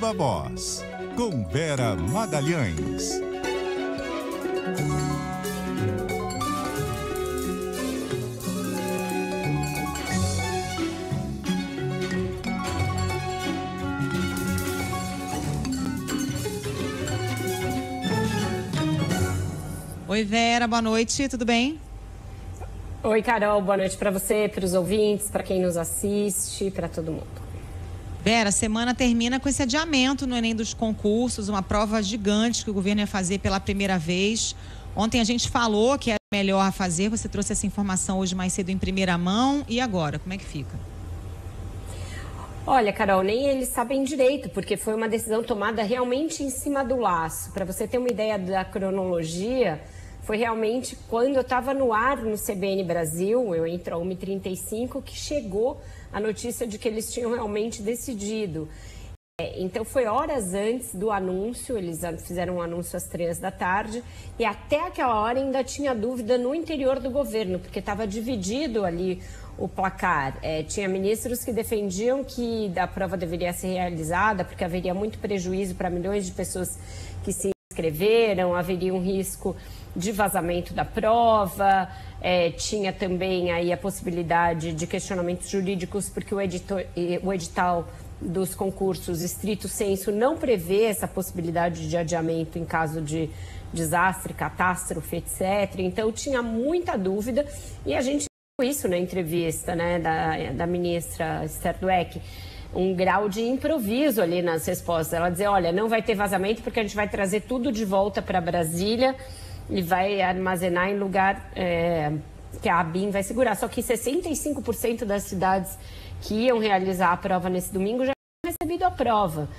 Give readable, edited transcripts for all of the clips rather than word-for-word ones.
Viva Voz, com Vera Magalhães. Oi, Vera, boa noite, tudo bem? Oi, Carol, boa noite para você, para os ouvintes, para quem nos assiste, para todo mundo. Vera, a semana termina com esse adiamento no Enem dos concursos, uma prova gigante que o governo ia fazer pela primeira vez. Ontem a gente falou que era melhor a fazer, você trouxe essa informação hoje mais cedo em primeira mão. E agora, como é que fica? Olha, Carol, nem eles sabem direito, porque foi uma decisão tomada realmente em cima do laço. Para você ter uma ideia da cronologia, foi realmente quando eu estava no ar no CBN Brasil, eu entro a 1h35, que chegou a notícia de que eles tinham realmente decidido. Então foi horas antes do anúncio, eles fizeram um anúncio às 3 da tarde e até aquela hora ainda tinha dúvida no interior do governo, porque estava dividido ali o placar. Tinha ministros que defendiam que a prova deveria ser realizada porque haveria muito prejuízo para milhões de pessoas que se inscreveram, haveria um risco de vazamento da prova, tinha também aí a possibilidade de questionamentos jurídicos, porque o edital dos concursos estrito sensu não prevê essa possibilidade de adiamento em caso de desastre, catástrofe, etc. Então tinha muita dúvida e a gente viu isso na entrevista, né, da ministra Esther Dweck, um grau de improviso ali nas respostas. Ela dizia, olha, não vai ter vazamento porque a gente vai trazer tudo de volta para Brasília e vai armazenar em lugar que a ABIN vai segurar. Só que 65% das cidades que iam realizar a prova nesse domingo já tinham recebido a prova.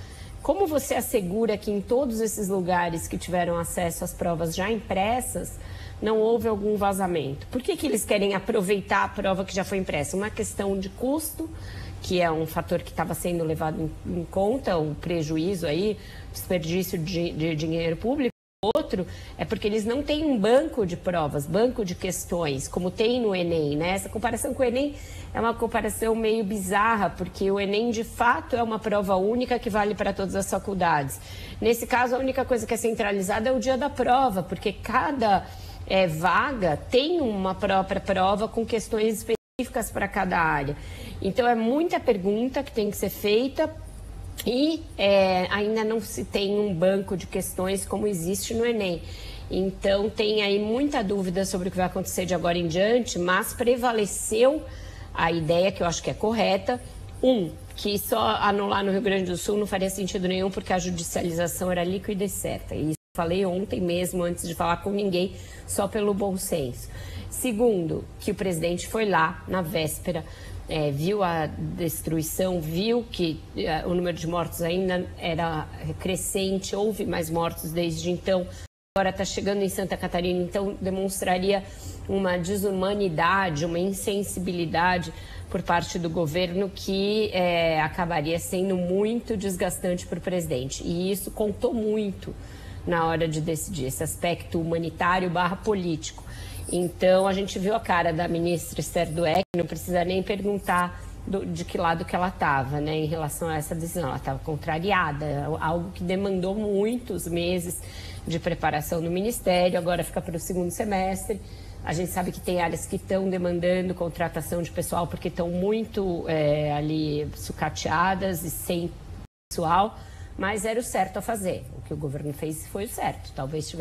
Como você assegura que em todos esses lugares que tiveram acesso às provas já impressas, não houve algum vazamento? Por que eles querem aproveitar a prova que já foi impressa? Uma questão de custo, que é um fator que estava sendo levado em conta, o prejuízo aí, desperdício de dinheiro público. Outro é porque eles não têm um banco de provas, banco de questões, como tem no Enem, né? Essa comparação com o Enem é uma comparação meio bizarra, porque o Enem, de fato, é uma prova única que vale para todas as faculdades. Nesse caso, a única coisa que é centralizada é o dia da prova, porque cada vaga tem uma própria prova com questões específicas para cada área. Então, é muita pergunta que tem que ser feita. E ainda não se tem um banco de questões como existe no Enem. Então tem aí muita dúvida sobre o que vai acontecer de agora em diante, mas prevaleceu a ideia, que eu acho que é correta, que só anular no Rio Grande do Sul não faria sentido nenhum porque a judicialização era líquida e certa. E isso eu falei ontem mesmo, antes de falar com ninguém, só pelo bom senso. Segundo, que o presidente foi lá na véspera, viu a destruição, viu que o número de mortos ainda era crescente, houve mais mortos desde então, agora está chegando em Santa Catarina, então demonstraria uma desumanidade, uma insensibilidade por parte do governo que acabaria sendo muito desgastante para o presidente. E isso contou muito na hora de decidir, esse aspecto humanitário / político. Então, a gente viu a cara da ministra Esther Dweck, não precisa nem perguntar de que lado que ela estava, né, em relação a essa decisão. Ela estava contrariada, algo que demandou muitos meses de preparação no Ministério, agora fica para o segundo semestre. A gente sabe que tem áreas que estão demandando contratação de pessoal porque estão muito ali sucateadas e sem pessoal, mas era o certo a fazer. O que o governo fez foi o certo. Talvez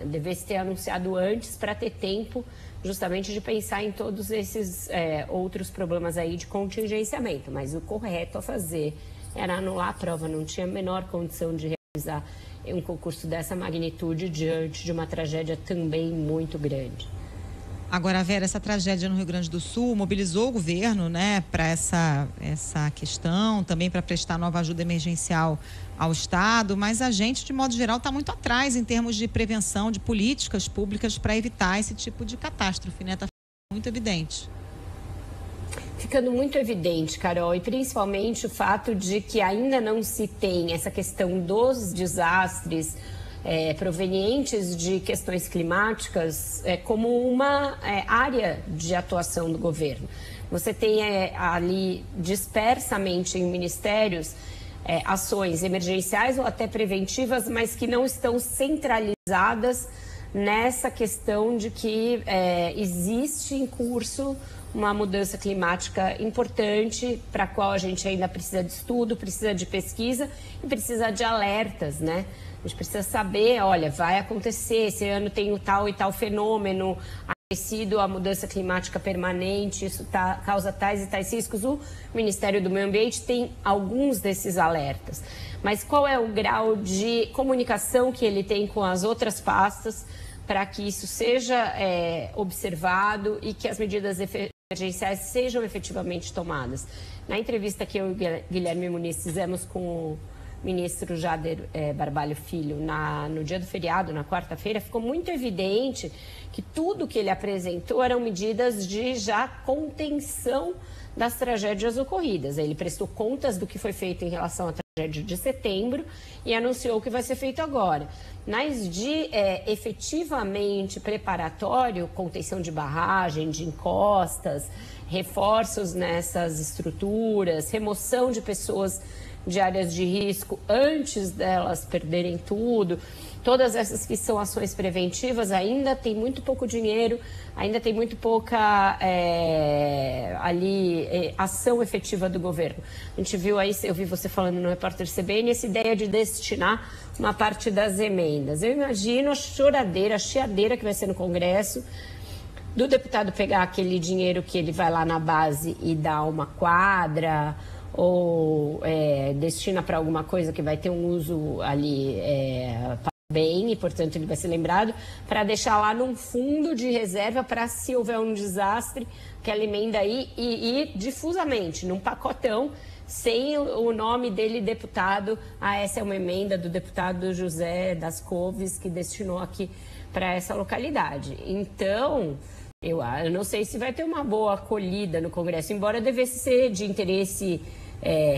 devesse ter anunciado antes para ter tempo justamente de pensar em todos esses outros problemas aí de contingenciamento. Mas o correto a fazer era anular a prova. Não tinha a menor condição de realizar um concurso dessa magnitude diante de uma tragédia também muito grande. Agora, Vera, essa tragédia no Rio Grande do Sul mobilizou o governo, né, para essa questão, também para prestar nova ajuda emergencial ao Estado, mas a gente, de modo geral, está muito atrás em termos de prevenção, de políticas públicas para evitar esse tipo de catástrofe, né? Está muito evidente. Ficando muito evidente, Carol, e principalmente o fato de que ainda não se tem essa questão dos desastres provenientes de questões climáticas como uma área de atuação do governo. Você tem ali dispersamente em ministérios ações emergenciais ou até preventivas, mas que não estão centralizadas nessa questão de que existe em curso uma mudança climática importante, para a qual a gente ainda precisa de estudo, precisa de pesquisa e precisa de alertas, né? A gente precisa saber, olha, vai acontecer, esse ano tem o tal e tal fenômeno acrescido à mudança climática permanente, isso causa tais e tais riscos. O Ministério do Meio Ambiente tem alguns desses alertas. Mas qual é o grau de comunicação que ele tem com as outras pastas para que isso seja observado e que as medidas emergenciais sejam efetivamente tomadas? Na entrevista que eu e Guilherme Muniz fizemos com o ministro Jader Barbalho Filho no dia do feriado, na quarta-feira, ficou muito evidente que tudo que ele apresentou eram medidas de já contenção das tragédias ocorridas. Ele prestou contas do que foi feito em relação à tragédia de setembro e anunciou o que vai ser feito agora. Mas de efetivamente preparatório, contenção de barragem, de encostas, reforços nessas estruturas, remoção de pessoas de áreas de risco antes delas perderem tudo, todas essas que são ações preventivas, ainda tem muito pouco dinheiro, ainda tem muito pouca ação efetiva do governo. A gente viu aí, eu vi você falando no Repórter CBN, essa ideia de destinar uma parte das emendas. Eu imagino a choradeira, a chiadeira que vai ser no Congresso, do deputado pegar aquele dinheiro que ele vai lá na base e dá uma quadra, ou destina para alguma coisa que vai ter um uso ali bem, e portanto ele vai ser lembrado, para deixar lá num fundo de reserva para, se houver um desastre, aquela emenda aí e ir difusamente, num pacotão, sem o nome dele deputado. Essa é uma emenda do deputado José das Couves, que destinou aqui para essa localidade. Então, eu não sei se vai ter uma boa acolhida no Congresso, embora devesse ser de interesse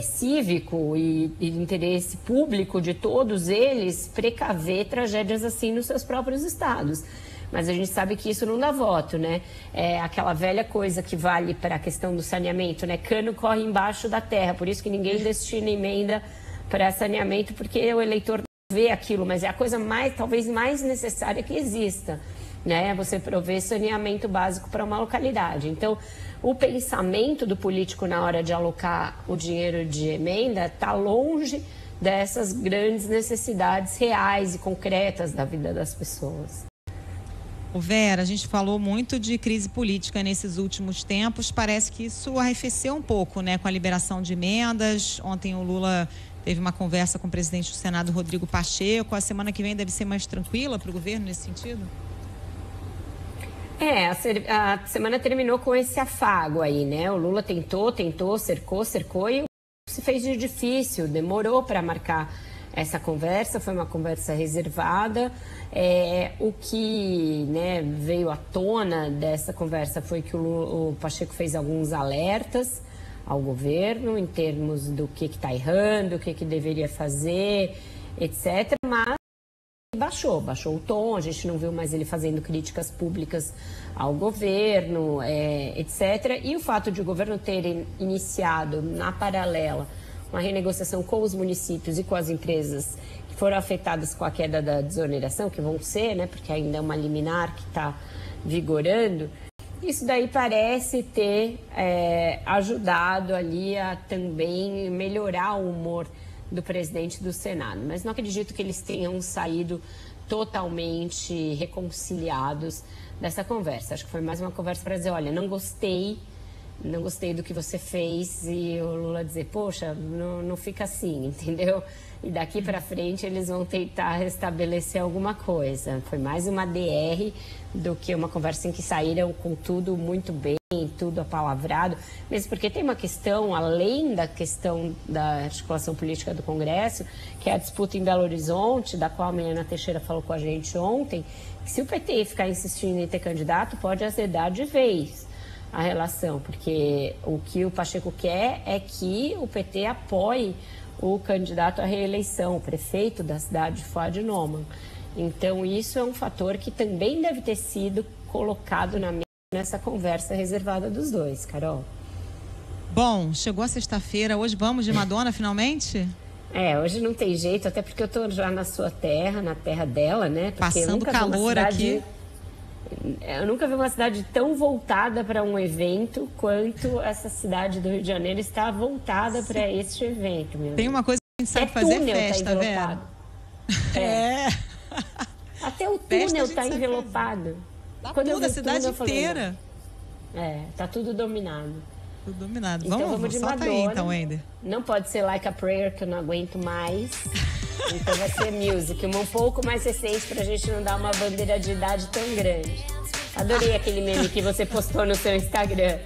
cívico e de interesse público de todos eles precaver tragédias assim nos seus próprios estados. Mas a gente sabe que isso não dá voto, né? É aquela velha coisa que vale para a questão do saneamento, né? Cano corre embaixo da terra, por isso que ninguém destina emenda para saneamento, porque o eleitor não vê aquilo, mas é a coisa talvez mais necessária que exista, né? Você prover saneamento básico para uma localidade. Então, o pensamento do político na hora de alocar o dinheiro de emenda está longe dessas grandes necessidades reais e concretas da vida das pessoas. Vera, a gente falou muito de crise política nesses últimos tempos, parece que isso arrefeceu um pouco, né, com a liberação de emendas. Ontem o Lula teve uma conversa com o presidente do Senado, Rodrigo Pacheco. A semana que vem deve ser mais tranquila para o governo nesse sentido? A semana terminou com esse afago aí, né? O Lula tentou, cercou e se fez de difícil, demorou para marcar essa conversa, foi uma conversa reservada. O que, né, veio à tona dessa conversa foi que o Pacheco fez alguns alertas ao governo em termos do que está errando, o que deveria fazer, etc. Mas baixou o tom, a gente não viu mais ele fazendo críticas públicas ao governo, etc. E o fato de o governo ter iniciado, na paralela, uma renegociação com os municípios e com as empresas que foram afetadas com a queda da desoneração, que vão ser, né, porque ainda é uma liminar que está vigorando, isso daí parece ter ajudado ali a também melhorar o humor do presidente do Senado. Mas não acredito que eles tenham saído totalmente reconciliados dessa conversa. Acho que foi mais uma conversa para dizer, olha, não gostei do que você fez, e o Lula dizer, poxa, não fica assim, entendeu? E daqui para frente eles vão tentar restabelecer alguma coisa. Foi mais uma DR do que uma conversa em que saíram com tudo muito bem, tudo apalavrado, mesmo porque tem uma questão, além da questão da articulação política do Congresso, que é a disputa em Belo Horizonte, da qual a Milena Teixeira falou com a gente ontem, que se o PT ficar insistindo em ter candidato, pode azedar de vez a relação, porque o que o Pacheco quer é que o PT apoie o candidato à reeleição, o prefeito da cidade, Fuad Noman. Então, isso é um fator que também deve ter sido colocado na mesa nessa conversa reservada dos dois, Carol. Bom, chegou a sexta-feira, hoje vamos de Madonna finalmente? Hoje não tem jeito, até porque eu tô já na sua terra, na terra dela, né? Porque passando calor aqui. Eu nunca vi uma cidade tão voltada para um evento quanto essa cidade do Rio de Janeiro está voltada para este evento. Tem uma coisa que a gente sabe fazer festa, Vera. Até o túnel está envelopado. Quando toda a cidade inteira. Tá tudo dominado. Tudo dominado. Então vamos de Madonna. Aí, então, Wender. Não pode ser Like a Prayer, que eu não aguento mais. Então vai ser Music, um pouco mais recente pra gente não dar uma bandeira de idade tão grande. Adorei aquele meme que você postou no seu Instagram.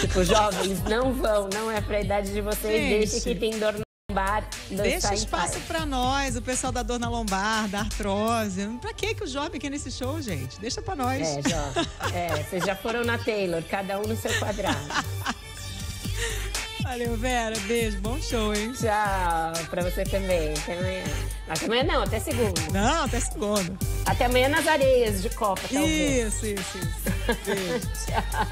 Tipo, jovens, não é pra idade de vocês, deixa que tem dor na lombar. Deixa espaço pra nós, o pessoal da dor na lombar, da artrose. Pra que o jovem quer nesse show, gente? Deixa pra nós. Jovem. Vocês já foram na Taylor, cada um no seu quadrado. Valeu, Vera. Beijo. Bom show, hein? Tchau. Pra você também. Até amanhã. Até amanhã não, até segunda. Não, até segunda. Até amanhã nas areias de Copa, talvez. Isso. Beijo. Tchau.